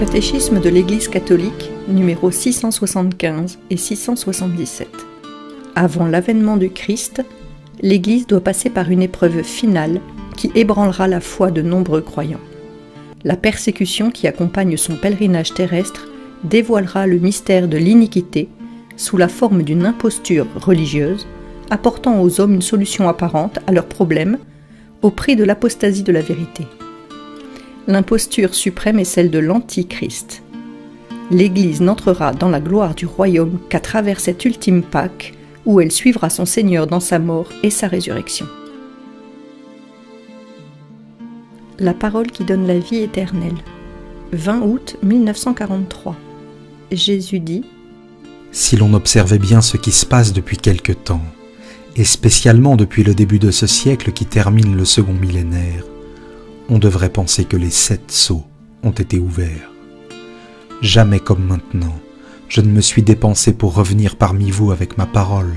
Catéchisme de l'Église catholique, numéro 675 et 677. Avant l'avènement du Christ, l'Église doit passer par une épreuve finale qui ébranlera la foi de nombreux croyants. La persécution qui accompagne son pèlerinage terrestre dévoilera le mystère de l'iniquité sous la forme d'une imposture religieuse, apportant aux hommes une solution apparente à leurs problèmes au prix de l'apostasie de la vérité. L'imposture suprême est celle de l'Antichrist. L'Église n'entrera dans la gloire du royaume qu'à travers cette ultime Pâque où elle suivra son Seigneur dans sa mort et sa résurrection. La parole qui donne la vie éternelle. 20 août 1943. Jésus dit : Si l'on observait bien ce qui se passe depuis quelque temps, et spécialement depuis le début de ce siècle qui termine le second millénaire, on devrait penser que les 7 sceaux ont été ouverts. Jamais comme maintenant, je ne me suis dépensé pour revenir parmi vous avec ma parole,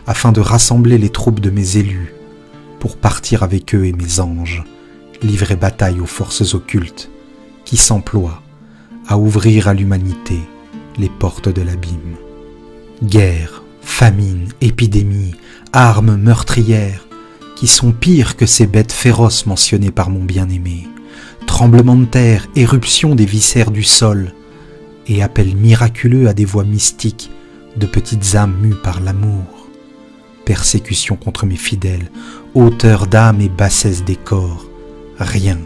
afin de rassembler les troupes de mes élus, pour partir avec eux et mes anges, livrer bataille aux forces occultes, qui s'emploient à ouvrir à l'humanité les portes de l'abîme. Guerre, famine, épidémie, armes meurtrières, qui sont pires que ces bêtes féroces mentionnées par mon bien-aimé, tremblements de terre, éruption des viscères du sol, et appels miraculeux à des voix mystiques de petites âmes mues par l'amour, persécution contre mes fidèles, hauteur d'âme et bassesse des corps, rien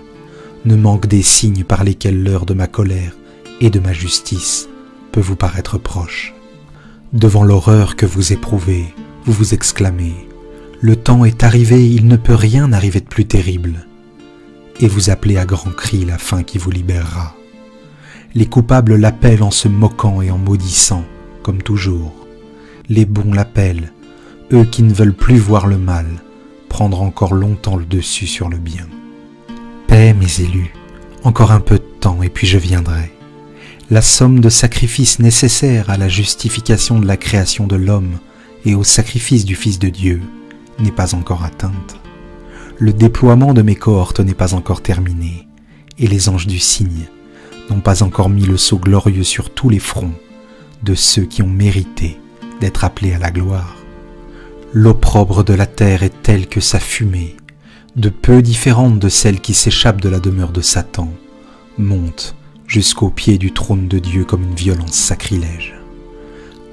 ne manque des signes par lesquels l'heure de ma colère et de ma justice peut vous paraître proche. Devant l'horreur que vous éprouvez, vous vous exclamez : le temps est arrivé, il ne peut rien arriver de plus terrible. Et vous appelez à grands cris la fin qui vous libérera. Les coupables l'appellent en se moquant et en maudissant, comme toujours. Les bons l'appellent, eux qui ne veulent plus voir le mal, prendre encore longtemps le dessus sur le bien. Paix, mes élus, encore un peu de temps et puis je viendrai. La somme de sacrifices nécessaires à la justification de la création de l'homme et au sacrifice du Fils de Dieu n'est pas encore atteinte. Le déploiement de mes cohortes n'est pas encore terminé, et les anges du cygne n'ont pas encore mis le sceau glorieux sur tous les fronts de ceux qui ont mérité d'être appelés à la gloire. L'opprobre de la terre est telle que sa fumée, de peu différente de celle qui s'échappe de la demeure de Satan, monte jusqu'au pied du trône de Dieu comme une violence sacrilège.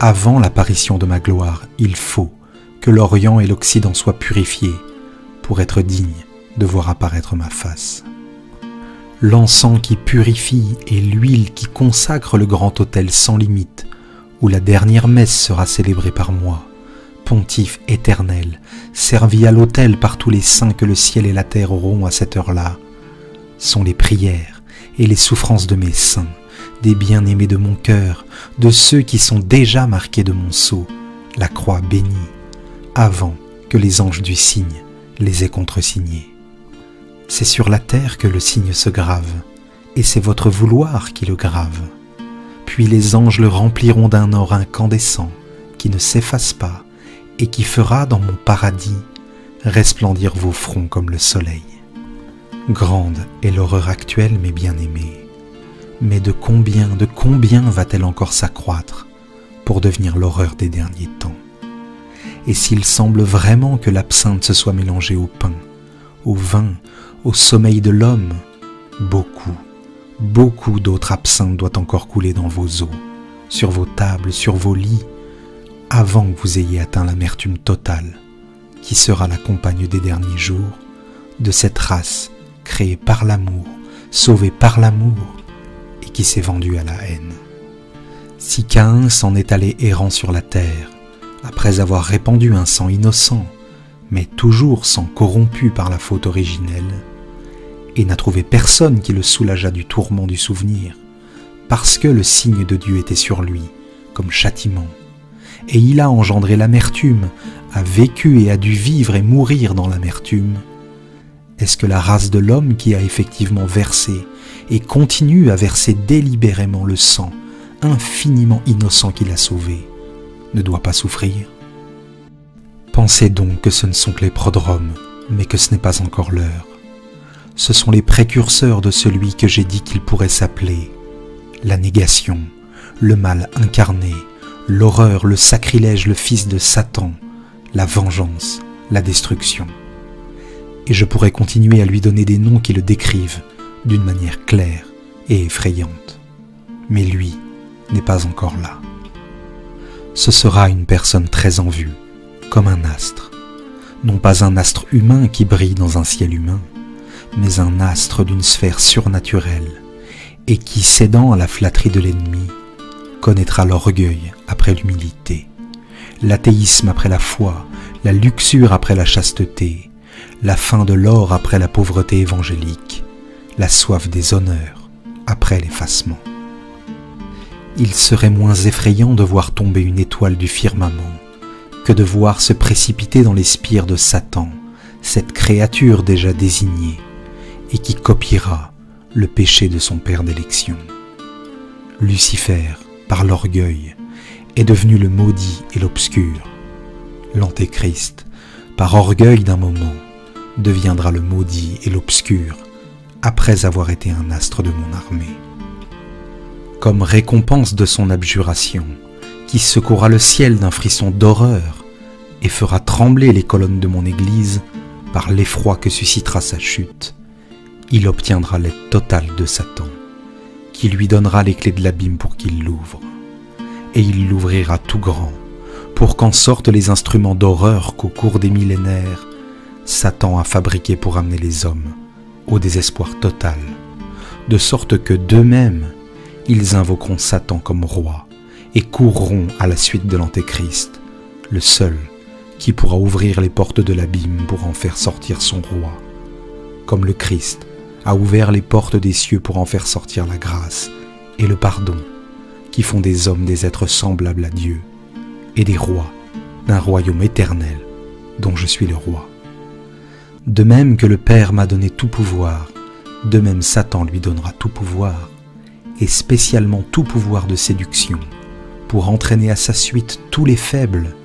Avant l'apparition de ma gloire, il faut que l'Orient et l'Occident soient purifiés pour être dignes de voir apparaître ma face. L'encens qui purifie et l'huile qui consacre le grand autel sans limite, où la dernière messe sera célébrée par moi, pontife éternel, servi à l'autel par tous les saints que le ciel et la terre auront à cette heure-là, sont les prières et les souffrances de mes saints, des bien-aimés de mon cœur, de ceux qui sont déjà marqués de mon sceau, la croix bénie, avant que les anges du cygne les aient contresignés. C'est sur la terre que le cygne se grave, et c'est votre vouloir qui le grave. Puis les anges le rempliront d'un or incandescent, qui ne s'efface pas, et qui fera dans mon paradis resplendir vos fronts comme le soleil. Grande est l'horreur actuelle, mes bien-aimés, mais de combien va-t-elle encore s'accroître pour devenir l'horreur des derniers temps? Et s'il semble vraiment que l'absinthe se soit mélangée au pain, au vin, au sommeil de l'homme, beaucoup d'autres absinthes doit encore couler dans vos eaux, sur vos tables, sur vos lits, avant que vous ayez atteint l'amertume totale, qui sera la compagne des derniers jours de cette race créée par l'amour, sauvée par l'amour, et qui s'est vendue à la haine. Si Caïn s'en est allé errant sur la terre, après avoir répandu un sang innocent, mais toujours sang corrompu par la faute originelle, et n'a trouvé personne qui le soulageât du tourment du souvenir, parce que le signe de Dieu était sur lui, comme châtiment, et il a engendré l'amertume, a vécu et a dû vivre et mourir dans l'amertume. Est-ce que la race de l'homme qui a effectivement versé et continue à verser délibérément le sang infiniment innocent qui l'a sauvé ne doit pas souffrir? Pensez donc que ce ne sont que les prodromes, mais que ce n'est pas encore l'heure. Ce sont les précurseurs de celui que j'ai dit qu'il pourrait s'appeler la négation, le mal incarné, l'horreur, le sacrilège, le fils de Satan, la vengeance, la destruction. Et je pourrais continuer à lui donner des noms qui le décrivent d'une manière claire et effrayante. Mais lui n'est pas encore là. Ce sera une personne très en vue, comme un astre. Non pas un astre humain qui brille dans un ciel humain, mais un astre d'une sphère surnaturelle, et qui, cédant à la flatterie de l'ennemi, connaîtra l'orgueil après l'humilité, l'athéisme après la foi, la luxure après la chasteté, la faim de l'or après la pauvreté évangélique, la soif des honneurs après l'effacement. Il serait moins effrayant de voir tomber une étoile du firmament que de voir se précipiter dans les spires de Satan, cette créature déjà désignée, et qui copiera le péché de son père d'élection. Lucifer, par l'orgueil, est devenu le maudit et l'obscur. L'Antéchrist, par orgueil d'un moment, deviendra le maudit et l'obscur après avoir été un astre de mon armée. Comme récompense de son abjuration, qui secourra le ciel d'un frisson d'horreur et fera trembler les colonnes de mon église par l'effroi que suscitera sa chute, il obtiendra l'aide totale de Satan, qui lui donnera les clés de l'abîme pour qu'il l'ouvre. Et il l'ouvrira tout grand, pour qu'en sortent les instruments d'horreur qu'au cours des millénaires, Satan a fabriqués pour amener les hommes au désespoir total, de sorte que d'eux-mêmes, ils invoqueront Satan comme roi et courront à la suite de l'Antéchrist, le seul qui pourra ouvrir les portes de l'abîme pour en faire sortir son roi, comme le Christ a ouvert les portes des cieux pour en faire sortir la grâce et le pardon, qui font des hommes des êtres semblables à Dieu et des rois d'un royaume éternel dont je suis le roi. De même que le Père m'a donné tout pouvoir, de même Satan lui donnera tout pouvoir, et spécialement tout pouvoir de séduction, pour entraîner à sa suite tous les faibles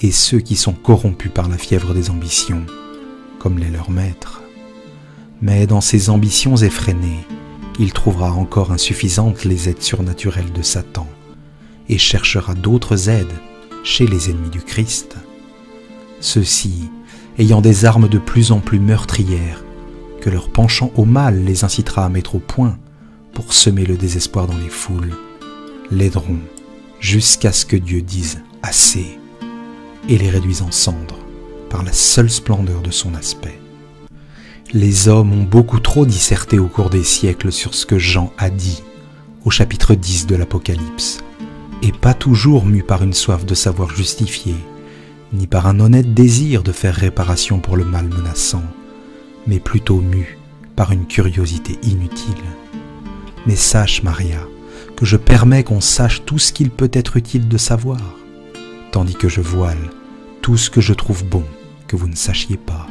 et ceux qui sont corrompus par la fièvre des ambitions, comme l'est leur maître. Mais dans ses ambitions effrénées, il trouvera encore insuffisantes les aides surnaturelles de Satan, et cherchera d'autres aides chez les ennemis du Christ. Ceux-ci, ayant des armes de plus en plus meurtrières, que leur penchant au mal les incitera à mettre au point pour semer le désespoir dans les foules, l'aideront jusqu'à ce que Dieu dise « assez » et les réduise en cendres par la seule splendeur de son aspect. Les hommes ont beaucoup trop disserté au cours des siècles sur ce que Jean a dit au chapitre 10 de l'Apocalypse, et pas toujours mus par une soif de savoir justifier, ni par un honnête désir de faire réparation pour le mal menaçant, mais plutôt mus par une curiosité inutile. Mais sache, Maria, que je permets qu'on sache tout ce qu'il peut être utile de savoir, tandis que je voile tout ce que je trouve bon que vous ne sachiez pas.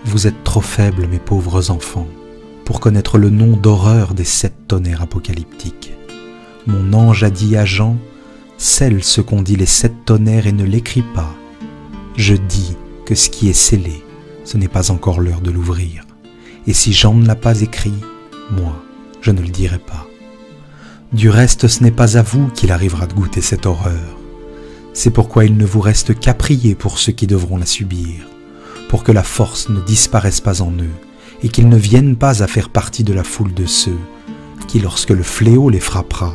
Vous êtes trop faibles, mes pauvres enfants, pour connaître le nom d'horreur des 7 tonnerres apocalyptiques. Mon ange a dit à Jean, scelle ce qu'ont dit les 7 tonnerres et ne l'écris pas. Je dis que ce qui est scellé, ce n'est pas encore l'heure de l'ouvrir. Et si Jean ne l'a pas écrit, moi, je ne le dirai pas. Du reste, ce n'est pas à vous qu'il arrivera de goûter cette horreur. C'est pourquoi il ne vous reste qu'à prier pour ceux qui devront la subir, pour que la force ne disparaisse pas en eux, et qu'ils ne viennent pas à faire partie de la foule de ceux qui, lorsque le fléau les frappera,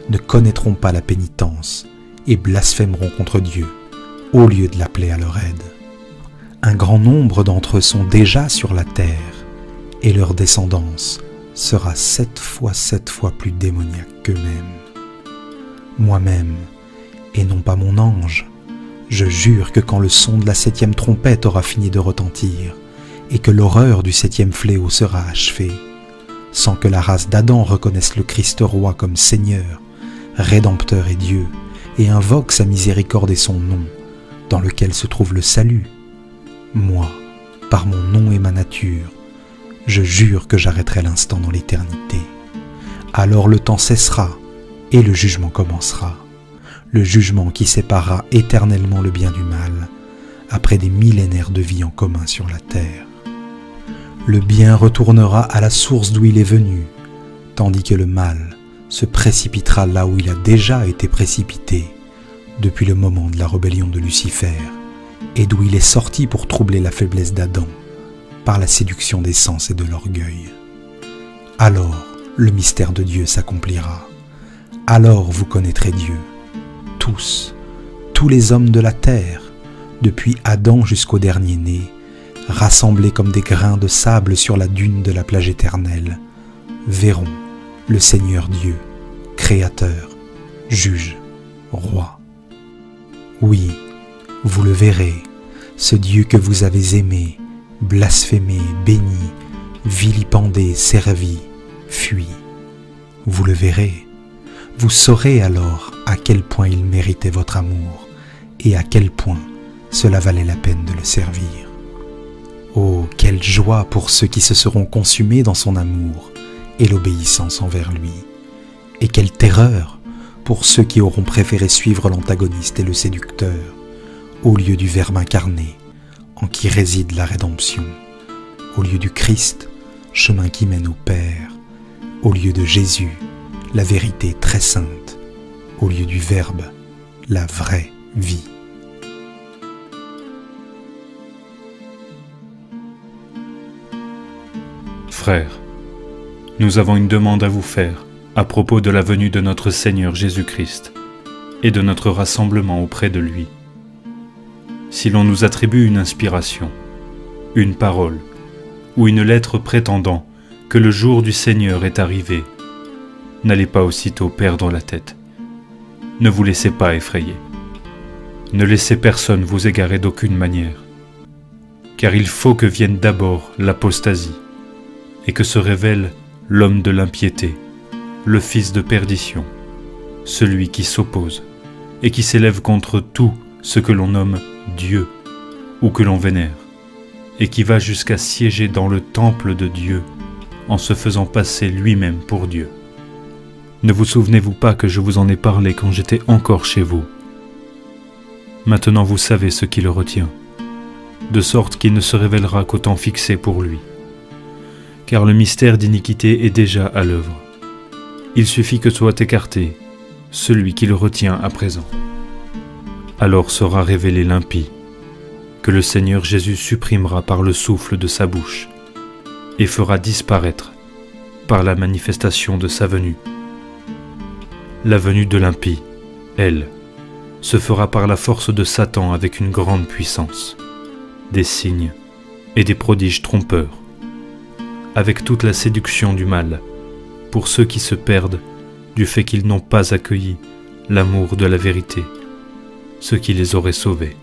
ne connaîtront pas la pénitence et blasphémeront contre Dieu, au lieu de l'appeler à leur aide. Un grand nombre d'entre eux sont déjà sur la terre, et leur descendance sera 7 fois plus démoniaque qu'eux-mêmes. Moi-même, et non pas mon ange, je jure que quand le son de la 7e trompette aura fini de retentir, et que l'horreur du 7e fléau sera achevée, sans que la race d'Adam reconnaisse le Christ roi comme Seigneur, Rédempteur et Dieu, et invoque sa miséricorde et son nom, dans lequel se trouve le salut, moi, par mon nom et ma nature, je jure que j'arrêterai l'instant dans l'éternité. Alors le temps cessera, et le jugement commencera. Le jugement qui séparera éternellement le bien du mal, après des millénaires de vie en commun sur la terre. Le bien retournera à la source d'où il est venu, tandis que le mal se précipitera là où il a déjà été précipité depuis le moment de la rébellion de Lucifer et d'où il est sorti pour troubler la faiblesse d'Adam par la séduction des sens et de l'orgueil. Alors le mystère de Dieu s'accomplira. Alors vous connaîtrez Dieu, tous les hommes de la terre, depuis Adam jusqu'au dernier né, rassemblés comme des grains de sable sur la dune de la plage éternelle, verront le Seigneur Dieu, Créateur, Juge, Roi. Oui, vous le verrez, ce Dieu que vous avez aimé, blasphémé, béni, vilipendé, servi, fui. Vous le verrez, vous saurez alors à quel point il méritait votre amour et à quel point cela valait la peine de le servir. Oh, quelle joie pour ceux qui se seront consumés dans son amour et l'obéissance envers lui, et quelle terreur pour ceux qui auront préféré suivre l'antagoniste et le séducteur au lieu du Verbe incarné en qui réside la rédemption, au lieu du Christ, chemin qui mène au Père, au lieu de Jésus, la vérité très sainte, au lieu du Verbe, la vraie vie. Frères, nous avons une demande à vous faire à propos de la venue de notre Seigneur Jésus-Christ et de notre rassemblement auprès de lui. Si l'on nous attribue une inspiration, une parole ou une lettre prétendant que le jour du Seigneur est arrivé, n'allez pas aussitôt perdre la tête. Ne vous laissez pas effrayer. Ne laissez personne vous égarer d'aucune manière, car il faut que vienne d'abord l'apostasie et que se révèle l'homme de l'impiété, le fils de perdition, celui qui s'oppose et qui s'élève contre tout ce que l'on nomme Dieu ou que l'on vénère, et qui va jusqu'à siéger dans le temple de Dieu en se faisant passer lui-même pour Dieu. Ne vous souvenez-vous pas que je vous en ai parlé quand j'étais encore chez vous? Maintenant vous savez ce qui le retient, de sorte qu'il ne se révélera qu'au temps fixé pour lui. Car le mystère d'iniquité est déjà à l'œuvre. Il suffit que soit écarté celui qui le retient à présent. Alors sera révélé l'impie, que le Seigneur Jésus supprimera par le souffle de sa bouche, et fera disparaître par la manifestation de sa venue. La venue de l'impie, elle, se fera par la force de Satan avec une grande puissance, des signes et des prodiges trompeurs, avec toute la séduction du mal, pour ceux qui se perdent du fait qu'ils n'ont pas accueilli l'amour de la vérité, ce qui les aurait sauvés.